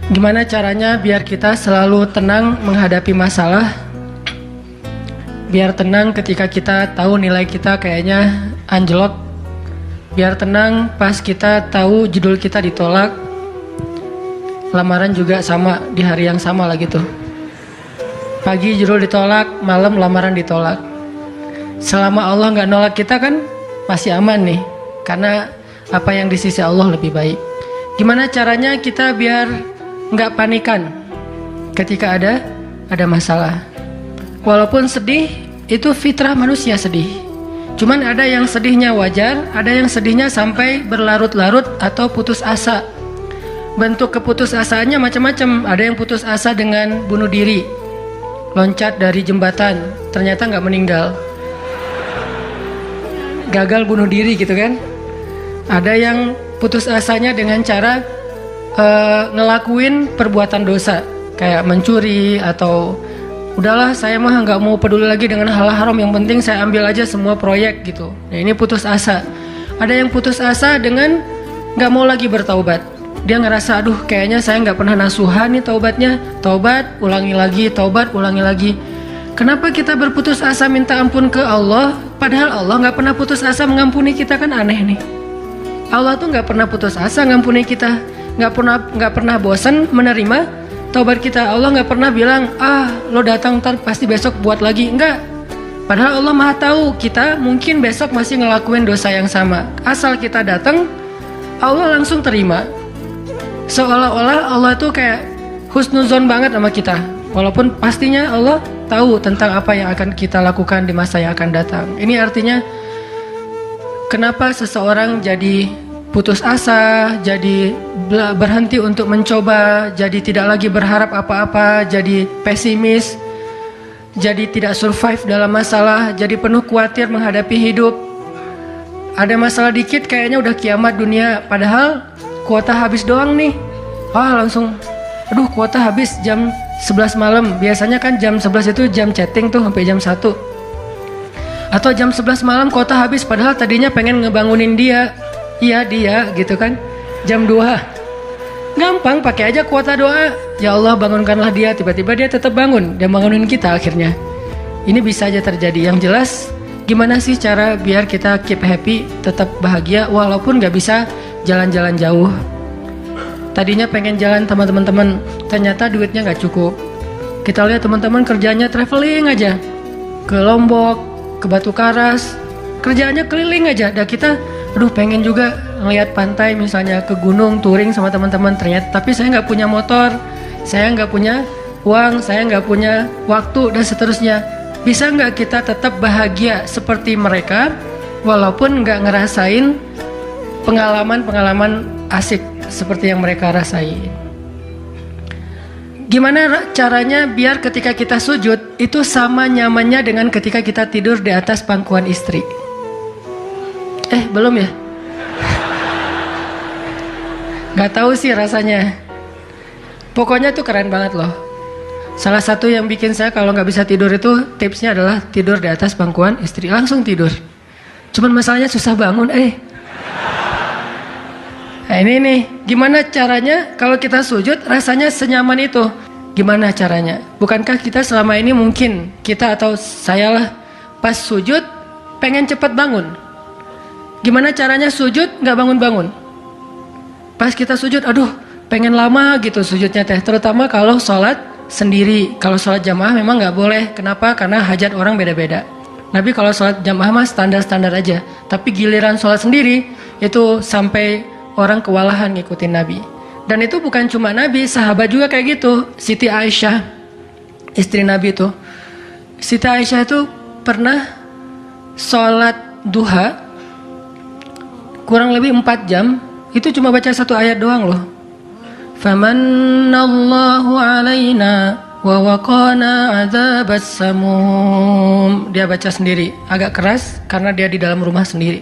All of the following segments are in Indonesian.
Gimana caranya biar kita selalu tenang menghadapi masalah? Biar tenang ketika kita tahu nilai kita kayaknya anjlok. Biar tenang pas kita tahu judul kita ditolak. Lamaran juga sama, di hari yang sama lah gitu. Pagi judul ditolak, malam lamaran ditolak. Selama Allah nggak nolak kita kan masih aman nih. Karena apa yang di sisi Allah lebih baik. Gimana caranya kita biar nggak panikan ketika ada masalah? Walaupun sedih, itu fitrah manusia sedih. Cuman ada yang sedihnya wajar, ada yang sedihnya sampai berlarut-larut atau putus asa. Bentuk keputusasaannya macam-macam. Ada yang putus asa dengan bunuh diri, loncat dari jembatan, ternyata nggak meninggal, gagal bunuh diri gitu kan. Ada yang putus asanya dengan cara ngelakuin perbuatan dosa kayak mencuri, atau udahlah saya mah nggak mau peduli lagi dengan hal haram, yang penting saya ambil aja semua proyek gitu. Nah, ini putus asa. Ada yang putus asa dengan nggak mau lagi bertaubat. Dia ngerasa aduh kayaknya saya nggak pernah nasuhan nih taubatnya, taubat ulangi lagi, taubat ulangi lagi. Kenapa kita berputus asa minta ampun ke Allah padahal Allah nggak pernah putus asa mengampuni kita? Kan aneh nih. Allah tuh nggak pernah putus asa ngampuni kita, nggak pernah bosan menerima taubat kita. Allah nggak pernah bilang lo datang ntar pasti besok buat lagi, enggak. Padahal Allah maha tahu kita mungkin besok masih ngelakuin dosa yang sama. Asal kita datang, Allah langsung terima. Seolah-olah Allah tuh kayak husnuzon banget sama kita, walaupun pastinya Allah tahu tentang apa yang akan kita lakukan di masa yang akan datang. Ini artinya kenapa seseorang jadi putus asa, jadi berhenti untuk mencoba, jadi tidak lagi berharap apa-apa, jadi pesimis, jadi tidak survive dalam masalah, jadi penuh khawatir menghadapi hidup. Ada masalah dikit kayaknya udah kiamat dunia, padahal kuota habis doang nih. Langsung aduh kuota habis jam 11 malam. Biasanya kan jam 11 itu jam chatting tuh sampai jam 1. Atau jam 11 malam kuota habis padahal tadinya pengen ngebangunin dia. Iya dia gitu kan. Jam 2. Gampang, pakai aja kuota doa. Ya Allah bangunkanlah dia, tiba-tiba dia tetap bangun. Dia bangunin kita akhirnya. Ini bisa aja terjadi. Yang jelas gimana sih cara biar kita keep happy, tetap bahagia walaupun gak bisa jalan-jalan jauh. Tadinya pengen jalan sama teman-teman, ternyata duitnya gak cukup. Kita lihat teman-teman kerjanya traveling aja, ke Lombok, ke Batu Karas, kerjaannya keliling aja. Dan kita, aduh pengen juga ngeliat pantai misalnya, ke gunung, touring sama teman-teman. Ternyata, tapi saya nggak punya motor, saya nggak punya uang, saya nggak punya waktu dan seterusnya. Bisa nggak kita tetap bahagia seperti mereka, walaupun nggak ngerasain pengalaman-pengalaman asik seperti yang mereka rasain? Gimana caranya biar ketika kita sujud itu sama nyamannya dengan ketika kita tidur di atas pangkuan istri? Belum ya? Gak tahu sih rasanya. Pokoknya tuh keren banget loh. Salah satu yang bikin saya kalau gak bisa tidur itu tipsnya adalah tidur di atas pangkuan istri. Langsung tidur. Cuman masalahnya susah bangun. Nah ini nih, gimana caranya kalau kita sujud rasanya senyaman itu? Gimana caranya? Bukankah kita selama ini mungkin, kita atau saya lah, pas sujud pengen cepat bangun. Gimana caranya sujud gak bangun-bangun? Pas kita sujud, aduh pengen lama gitu sujudnya teh. Terutama kalau sholat sendiri. Kalau sholat jamaah memang gak boleh. Kenapa? Karena hajat orang beda-beda. Nabi kalau sholat jamaah mah standar-standar aja. Tapi giliran sholat sendiri, itu sampai orang kewalahan ngikutin Nabi. Dan itu bukan cuma Nabi, sahabat juga kayak gitu. Siti Aisyah, istri Nabi itu. Siti Aisyah itu pernah sholat duha kurang lebih 4 jam. Itu cuma baca 1 ayat doang loh. Famanallahu alaina wa waqana adzabas samum. Dia baca sendiri, agak keras karena dia di dalam rumah sendiri.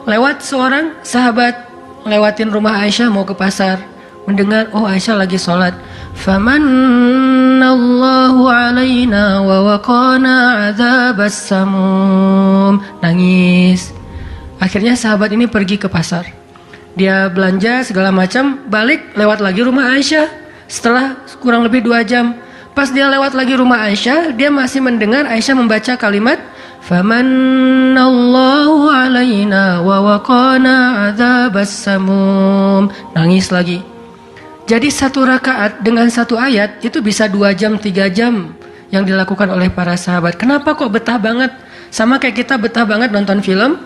Lewat seorang sahabat lewatin rumah Aisyah mau ke pasar, mendengar Aisyah lagi sholat. Famanallahu alaina wa waqana adzabas samum. Nangis. Akhirnya sahabat ini pergi ke pasar. Dia belanja segala macam, balik lewat lagi rumah Aisyah. Setelah kurang lebih 2 jam, pas dia lewat lagi rumah Aisyah, dia masih mendengar Aisyah membaca kalimat Famanallahu alaina wa waqana adzabas samum. Nangis lagi. Jadi 1 rakaat dengan 1 ayat itu bisa 2 jam, 3 jam yang dilakukan oleh para sahabat. Kenapa kok betah banget? Sama kayak kita betah banget nonton film,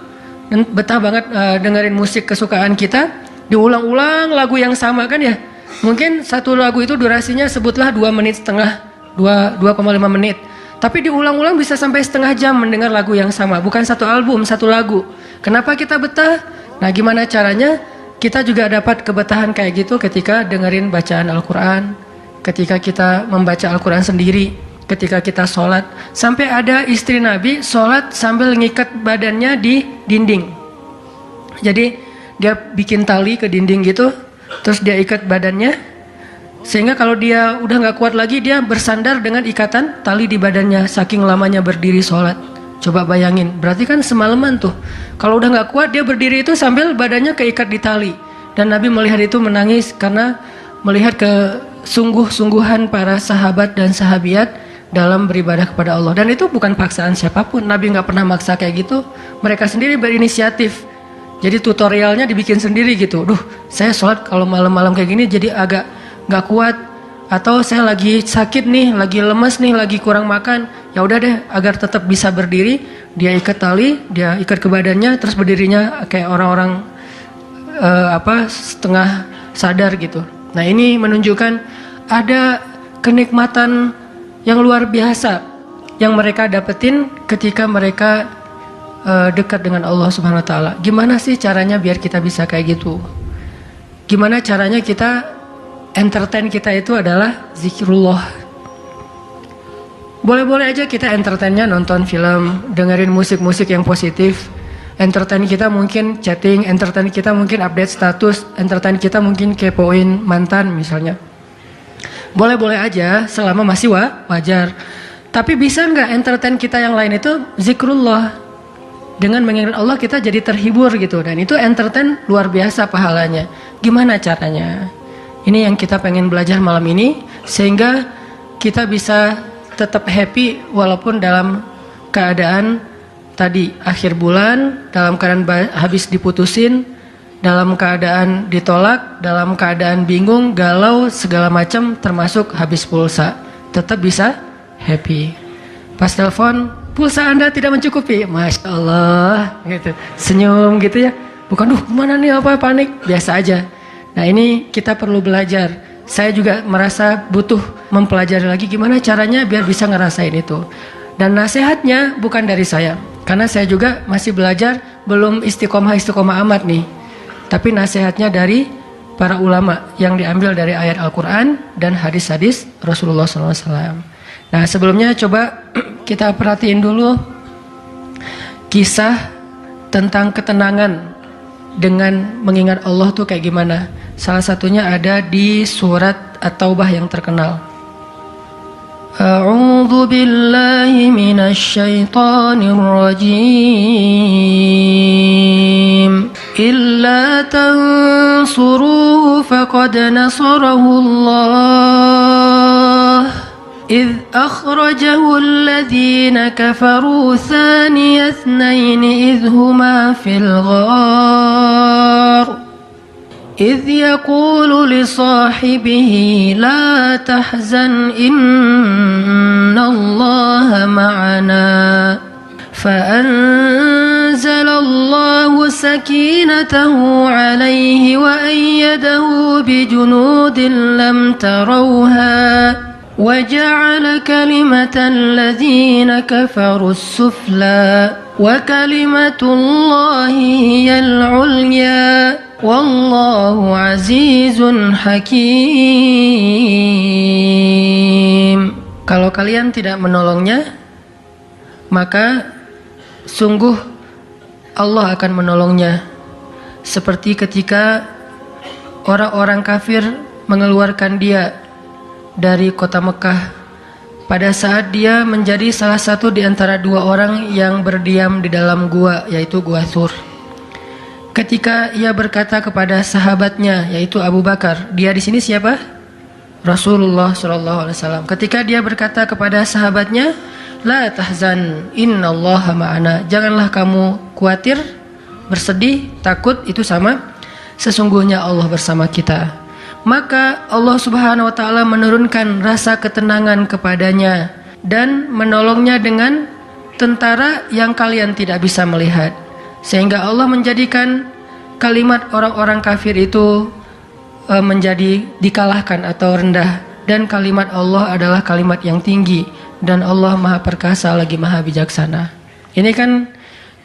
betah banget dengerin musik kesukaan kita, diulang-ulang lagu yang sama kan ya. Mungkin 1 lagu itu durasinya sebutlah 2,5 menit, 2,5 menit. Tapi diulang-ulang bisa sampai setengah jam mendengar lagu yang sama. Bukan 1 album, 1 lagu. Kenapa kita betah? Nah, gimana caranya kita juga dapat kebetahan kayak gitu ketika dengerin bacaan Al-Quran, ketika kita membaca Al-Quran sendiri, ketika kita sholat. Sampai ada istri Nabi sholat sambil ngikat badannya di dinding. Jadi dia bikin tali ke dinding gitu, terus dia ikat badannya, sehingga kalau dia udah gak kuat lagi, dia bersandar dengan ikatan tali di badannya, saking lamanya berdiri sholat. Coba bayangin, berarti kan semalaman tuh. Kalau udah gak kuat, dia berdiri itu sambil badannya keikat di tali. Dan Nabi melihat itu menangis karena melihat kesungguh-sungguhan para sahabat dan sahabiat dalam beribadah kepada Allah. Dan itu bukan paksaan siapapun. Nabi gak pernah maksa kayak gitu. Mereka sendiri berinisiatif. Jadi tutorialnya dibikin sendiri gitu. Saya sholat kalau malam-malam kayak gini jadi agak gak kuat, atau saya lagi sakit nih, lagi lemes nih, lagi kurang makan. Ya udah deh, agar tetap bisa berdiri, dia ikat tali, dia ikat ke badannya, terus berdirinya kayak orang-orang setengah sadar gitu. Nah, ini menunjukkan ada kenikmatan yang luar biasa yang mereka dapetin ketika mereka dekat dengan Allah Subhanahu wa taala. Gimana sih caranya biar kita bisa kayak gitu? Gimana caranya kita entertain kita itu adalah zikrullah. Boleh-boleh aja kita entertainnya nonton film, dengerin musik-musik yang positif. Entertain kita mungkin chatting, entertain kita mungkin update status, entertain kita mungkin kepoin mantan misalnya. Boleh-boleh aja selama masih wajar. Tapi bisa nggak entertain kita yang lain itu zikrullah? Dengan mengingat Allah kita jadi terhibur gitu. Dan itu entertain luar biasa pahalanya. Gimana caranya? Ini yang kita pengen belajar malam ini, sehingga kita bisa tetap happy walaupun dalam keadaan tadi akhir bulan, dalam keadaan habis diputusin, dalam keadaan ditolak, dalam keadaan bingung, galau, segala macam, termasuk habis pulsa. Tetap bisa happy. Pas telepon, pulsa Anda tidak mencukupi, Masya Allah, gitu. Senyum gitu ya. Bukan, kemana nih, apa panik, biasa aja. Nah, ini kita perlu belajar. Saya juga merasa butuh mempelajari lagi gimana caranya biar bisa ngerasain itu. Dan nasihatnya bukan dari saya, karena saya juga masih belajar, belum istiqomah amat nih. Tapi nasihatnya dari para ulama yang diambil dari ayat Al-Quran dan hadis-hadis Rasulullah SAW. Nah, sebelumnya coba kita perhatiin dulu kisah tentang ketenangan dengan mengingat Allah tuh kayak gimana. Salah satunya ada di surat At-Taubah yang terkenal. A'udzu billahi minasy syaithanir rajim. Illa tansuruhu faqad nasarahu Allah. إذ أخرجه الذين كفروا ثاني اثنين إذ هما في الغار إذ يقول لصاحبه لا تحزن إن الله معنا فأنزل الله سكينته عليه وأيده بجنود لم تروها وجعل كلمة الذين كفروا السفلى وكلمة الله هي العليا والله عزيز حكيم. Kalau kalian tidak menolongnya, maka sungguh Allah akan menolongnya. Seperti ketika orang-orang kafir mengeluarkan dia dari kota Mekah pada saat dia menjadi salah satu di antara 2 orang yang berdiam di dalam gua, yaitu Gua Thur. Ketika ia berkata kepada sahabatnya, yaitu Abu Bakar, dia di sini siapa? Rasulullah SAW ketika dia berkata kepada sahabatnya, la tahzan innallaha ma'ana, janganlah kamu khawatir, bersedih, takut, itu sama, sesungguhnya Allah bersama kita. Maka Allah Subhanahu wa taala menurunkan rasa ketenangan kepadanya dan menolongnya dengan tentara yang kalian tidak bisa melihat, sehingga Allah menjadikan kalimat orang-orang kafir itu menjadi dikalahkan atau rendah, dan kalimat Allah adalah kalimat yang tinggi, dan Allah Maha Perkasa lagi Maha Bijaksana. Ini kan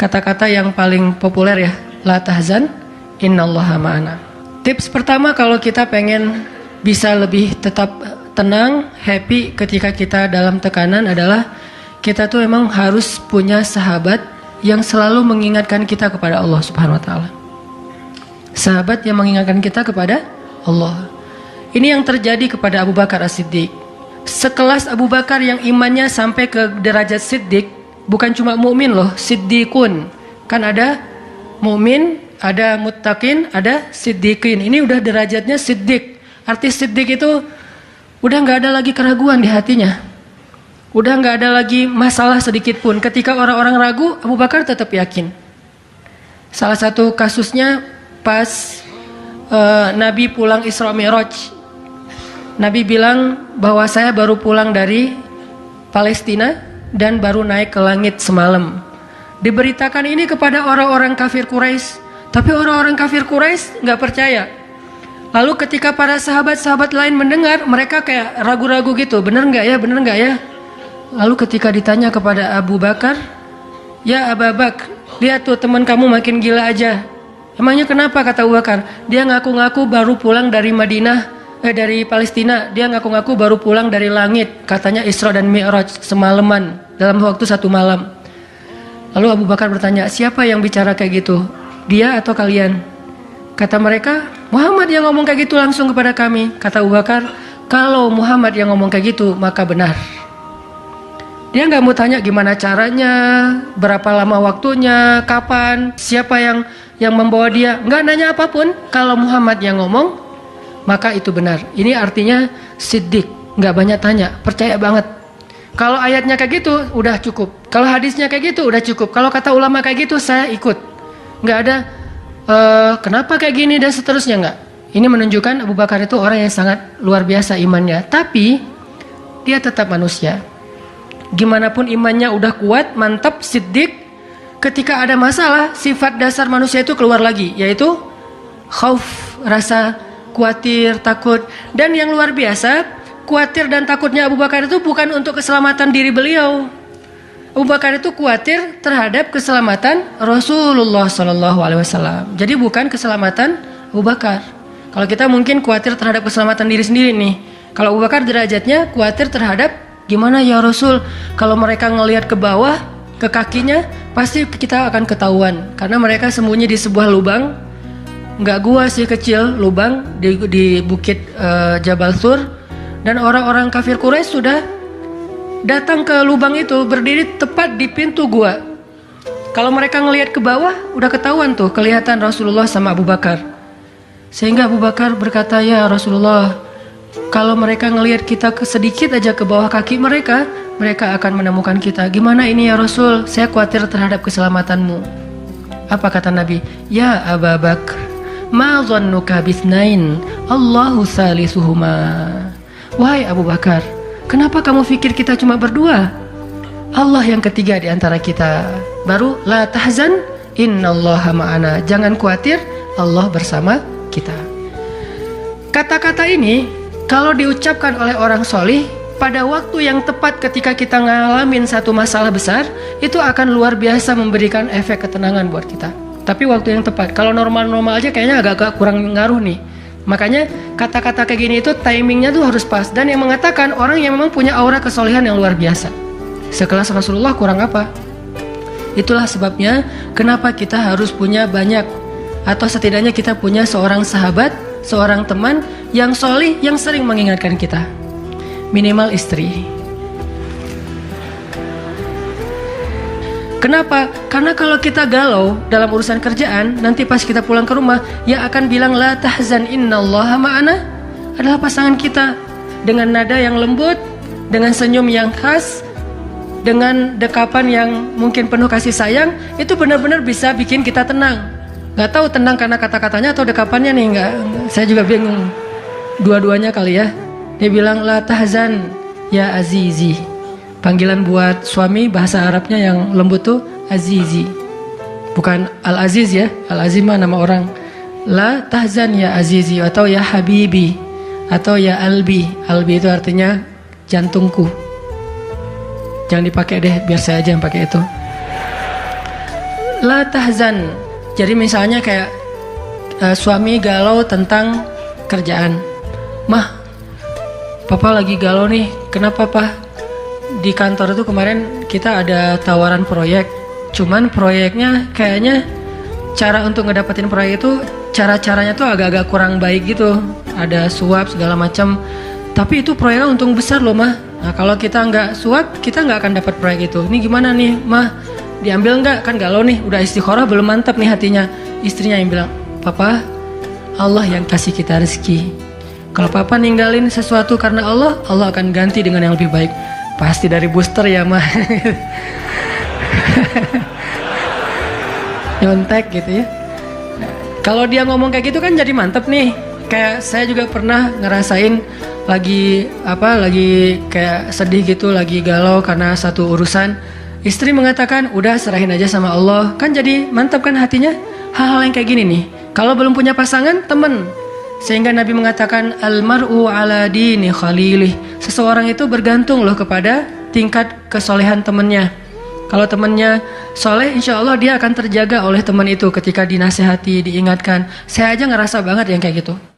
kata-kata yang paling populer ya, la tahzan innallaha ma'ana. Tips pertama kalau kita pengen bisa lebih tetap tenang, happy ketika kita dalam tekanan adalah kita tuh emang harus punya sahabat yang selalu mengingatkan kita kepada Allah Subhanahu wa taala. Sahabat yang mengingatkan kita kepada Allah. Ini yang terjadi kepada Abu Bakar As-Siddiq. Sekelas Abu Bakar yang imannya sampai ke derajat Siddiq, bukan cuma mukmin loh, Siddiqun. Kan ada mukmin, ada muttaqin, ada siddiqin. Ini udah derajatnya Siddiq. Arti Siddiq itu udah nggak ada lagi keraguan di hatinya. Udah nggak ada lagi masalah sedikit pun. Ketika orang-orang ragu, Abu Bakar tetap yakin. Salah satu kasusnya pas Nabi pulang Isra Mi'raj. Nabi bilang bahwa saya baru pulang dari Palestina dan baru naik ke langit semalam. Diberitakan ini kepada orang-orang kafir Quraisy, tapi orang-orang kafir Quraisy nggak percaya. Lalu ketika para sahabat-sahabat lain mendengar, mereka kayak ragu-ragu gitu, bener nggak ya, bener nggak ya? Lalu ketika ditanya kepada Abu Bakar, ya Abu Bakar, lihat tuh teman kamu makin gila aja. Emangnya kenapa, kata Abu Bakar? Dia ngaku-ngaku baru pulang dari dari Palestina. Dia ngaku-ngaku baru pulang dari langit. Katanya Isra dan Mi'raj semalaman, dalam waktu 1 malam. Lalu Abu Bakar bertanya, siapa yang bicara kayak gitu? Dia atau kalian? Kata mereka, Muhammad yang ngomong kayak gitu langsung kepada kami. Kata Abu Bakar, kalau Muhammad yang ngomong kayak gitu, maka benar. Dia nggak mau tanya gimana caranya, berapa lama waktunya, kapan, siapa yang membawa dia. Nggak nanya apapun. Kalau Muhammad yang ngomong, maka itu benar. Ini artinya siddiq, nggak banyak tanya, percaya banget. Kalau ayatnya kayak gitu, udah cukup. Kalau hadisnya kayak gitu, udah cukup. Kalau kata ulama kayak gitu, saya ikut. Nggak ada kenapa kayak gini dan seterusnya, nggak. Ini menunjukkan Abu Bakar itu orang yang sangat luar biasa imannya. Tapi dia tetap manusia. Gimana pun imannya udah kuat, mantap, siddiq, ketika ada masalah, sifat dasar manusia itu keluar lagi, yaitu khauf, rasa khawatir, takut. Dan yang luar biasa, khawatir dan takutnya Abu Bakar itu bukan untuk keselamatan diri beliau. Abu Bakar itu khawatir terhadap keselamatan Rasulullah SAW. Jadi bukan keselamatan Abu Bakar. Kalau kita mungkin khawatir terhadap keselamatan diri sendiri nih. Kalau Abu Bakar derajatnya khawatir terhadap gimana ya Rasul, kalau mereka ngelihat ke bawah, ke kakinya, pasti kita akan ketahuan. Karena mereka sembunyi di sebuah lubang, nggak gua sih, kecil, lubang di bukit Jabal Thur. Dan orang-orang kafir Quraisy sudah datang ke lubang itu, berdiri tepat di pintu gua. Kalau mereka ngelihat ke bawah, udah ketahuan tuh, kelihatan Rasulullah sama Abu Bakar. Sehingga Abu Bakar berkata, ya Rasulullah, kalau mereka ngelihat kita sedikit aja ke bawah kaki mereka, mereka akan menemukan kita. Gimana ini ya Rasul? Saya khawatir terhadap keselamatanmu. Apa kata Nabi? Ya Abu Bakar, ma dhannuka bithnain, Allahu salisuhuma. Wahai Abu Bakar, kenapa kamu pikir kita cuma berdua? Allah yang ketiga di antara kita. Baru la tahzan innallaha ma'ana. Jangan khawatir, Allah bersama kita. Kata-kata ini kalau diucapkan oleh orang solih pada waktu yang tepat ketika kita ngalamin satu masalah besar, itu akan luar biasa memberikan efek ketenangan buat kita. Tapi waktu yang tepat. Kalau normal-normal aja kayaknya agak kurang ngaruh nih. Makanya kata-kata kayak gini itu timingnya tuh harus pas. Dan yang mengatakan orang yang memang punya aura kesolehan yang luar biasa. Sekelas Rasulullah kurang apa? Itulah sebabnya kenapa kita harus punya banyak, atau setidaknya kita punya seorang sahabat, seorang teman yang solih, yang sering mengingatkan kita. Minimal istri. Kenapa? Karena kalau kita galau dalam urusan kerjaan, nanti pas kita pulang ke rumah, yang akan bilang la tahzan innallaha ma'ana adalah pasangan kita. dengan nada yang lembut, dengan senyum yang khas, dengan dekapan yang mungkin penuh kasih sayang, itu benar-benar bisa bikin kita tenang. Gak tahu tenang karena kata-katanya atau dekapannya nih, saya juga bingung. Dua-duanya kali ya. Dia bilang, la tahzan ya azizi. Panggilan buat suami bahasa Arabnya yang lembut tuh azizi. Bukan al-aziz ya, al-aziz mah nama orang. La tahzan ya azizi atau ya habibi atau ya albi. Albi itu artinya jantungku. Jangan dipakai deh, biar saya aja yang pakai itu. La tahzan. Jadi misalnya kayak suami galau tentang kerjaan. Mah, papa lagi galau nih. Kenapa, Pak? Di kantor itu kemarin kita ada tawaran proyek. Cuman proyeknya kayaknya cara untuk ngedapetin proyek itu cara-caranya tuh agak-agak kurang baik gitu. Ada suap segala macam. Tapi itu proyeknya untung besar loh, Mah. Nah, kalau kita nggak suap, kita nggak akan dapat proyek itu. Ini gimana nih, Mah? Diambil nggak? Kan galau nih, udah istikharah belum mantap nih hatinya. Istrinya yang bilang, Papa, Allah yang kasih kita rezeki. Kalau Papa ninggalin sesuatu karena Allah, Allah akan ganti dengan yang lebih baik. Pasti dari booster ya, Mah. Nyontek gitu ya. Kalau dia ngomong kayak gitu kan jadi mantep nih. Kayak saya juga pernah ngerasain lagi kayak sedih gitu, lagi galau karena satu urusan. Istri mengatakan, udah serahin aja sama Allah. Kan jadi mantap kan hatinya. Hal-hal yang kayak gini nih, kalau belum punya pasangan, temen. Sehingga Nabi mengatakan, almar'u ala dini khalilih. Seseorang itu bergantung loh kepada tingkat kesolehan temennya. Kalau temennya soleh, insya Allah dia akan terjaga oleh teman itu ketika dinasehati, diingatkan. Saya aja ngerasa banget yang kayak gitu.